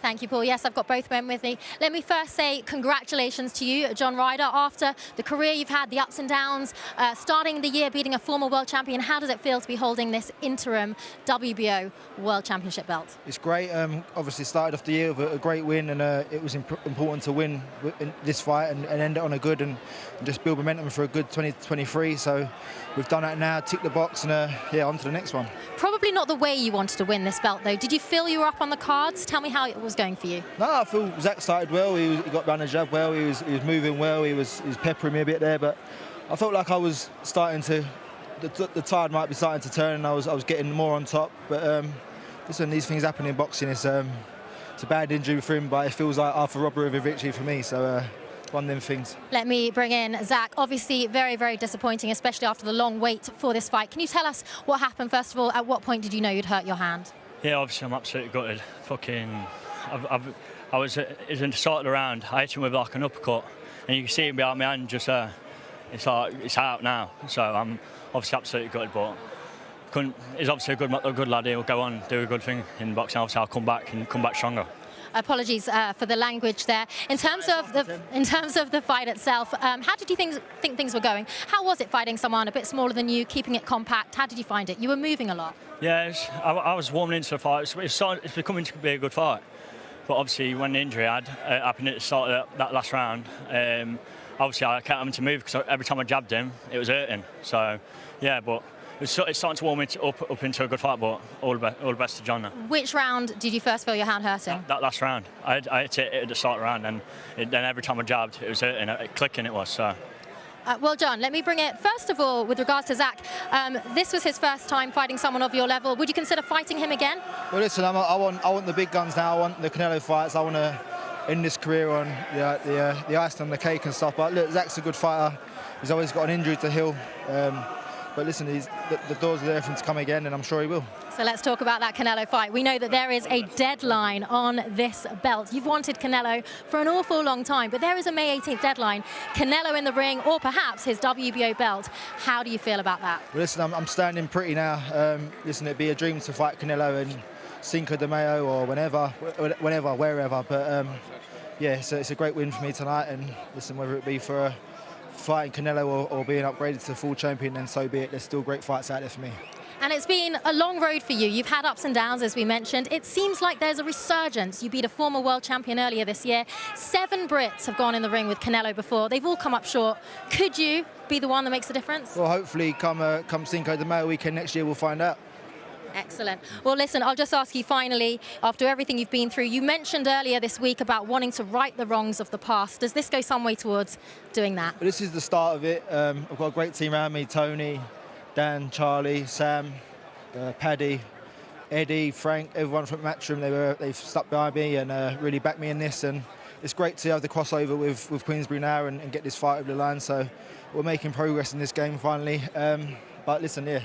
Thank you, Paul. Yes, I've got both men with me. Let me first say congratulations to you, John Ryder. After the career you've had, the ups and downs, starting the year beating a former world champion, how does it feel to be holding this interim WBO World Championship belt? It's great. Obviously started off the year with a great win, and it was important to win in this fight and end it on a good and just build momentum for a good 2023. So we've done that now, tick the box, and yeah, on to the next one. Probably not the way you wanted to win this belt, though. Did you feel you were up on the cards? Tell me how it was going for you. No, I feel Zach started well. He got around the jab well. He was moving well. He was peppering me a bit there, but I felt like I was starting to. The tide might be starting to turn, and I was getting more on top. But listen, these things happen in boxing. It's a bad injury for him, but it feels like half a robbery of a victory for me. So. One of them things. Let me bring in Zach. Obviously very, very disappointing, especially after the long wait for this fight. Can you tell us what happened? First of all, at what point did you know you'd hurt your hand? Yeah, obviously I'm absolutely gutted. I was in the start of the round. I hit him with like an uppercut, and you can see him behind my hand. Just it's like it's out now. So I'm obviously absolutely gutted, but he's obviously a good lad. He'll go on do a good thing in boxing. Obviously I'll come back stronger. Apologies for the language there. In terms of the fight itself, how did you think things were going? How was it fighting someone a bit smaller than you, keeping it compact? How did you find it? You were moving a lot. Yeah, I was warming into the fight. It's becoming to be a good fight. But obviously, when the injury happened at the start of that last round, obviously I kept having to move because every time I jabbed him, it was hurting. So, yeah, but it's starting to warm it up into a good fight, but all the best to John now. Which round did you first feel your hand hurting? That last round. I hit it at the start of the round, and then every time I jabbed, it was hurting, clicking it was. So. Well, John, let me bring it. First of all, with regards to Zach, this was his first time fighting someone of your level. Would you consider fighting him again? Well, listen, I want the big guns now. I want the Canelo fights. I want to end this career on the icing on the cake and stuff. But look, Zach's a good fighter. He's always got an injury to heal. But listen, the doors are there for him to come again, and I'm sure he will. So let's talk about that Canelo fight. We know that there is a deadline on this belt. You've wanted Canelo for an awful long time, but there is a May 18th deadline. Canelo in the ring, or perhaps his WBO belt. How do you feel about that? Well, listen, I'm standing pretty now. Listen, it'd be a dream to fight Canelo in Cinco de Mayo or wherever. But yeah, it's a great win for me tonight. And listen, whether it be for fighting Canelo or being upgraded to full champion, then so be it. There's still great fights out there for me. And it's been a long road for you. You've had ups and downs, as we mentioned. It seems like there's a resurgence. You beat a former world champion earlier this year. 7 Brits have gone in the ring with Canelo before. They've all come up short. Could you be the one that makes a difference? Well, hopefully come Cinco de Mayo weekend next year, we'll find out. Excellent. Well, listen, I'll just ask you finally, after everything you've been through, you mentioned earlier this week about wanting to right the wrongs of the past. Does this go some way towards doing that? Well, this is the start of it. I've got a great team around me, Tony, Dan, Charlie, Sam, Paddy, Eddie, Frank, everyone from Matchroom. They've stuck behind me and really backed me in this. And it's great to have the crossover with Queensbury now and get this fight over the line. So we're making progress in this game finally. But listen, yeah.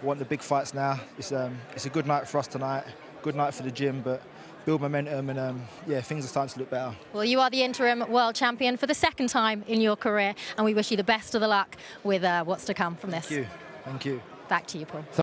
I want the big fights now. It's a good night for us tonight, good night for the gym, but build momentum and yeah, things are starting to look better. Well, you are the interim world champion for the 2nd time in your career, and we wish you the best of the luck with what's to come from this. Thank you. Thank you. Back to you, Paul.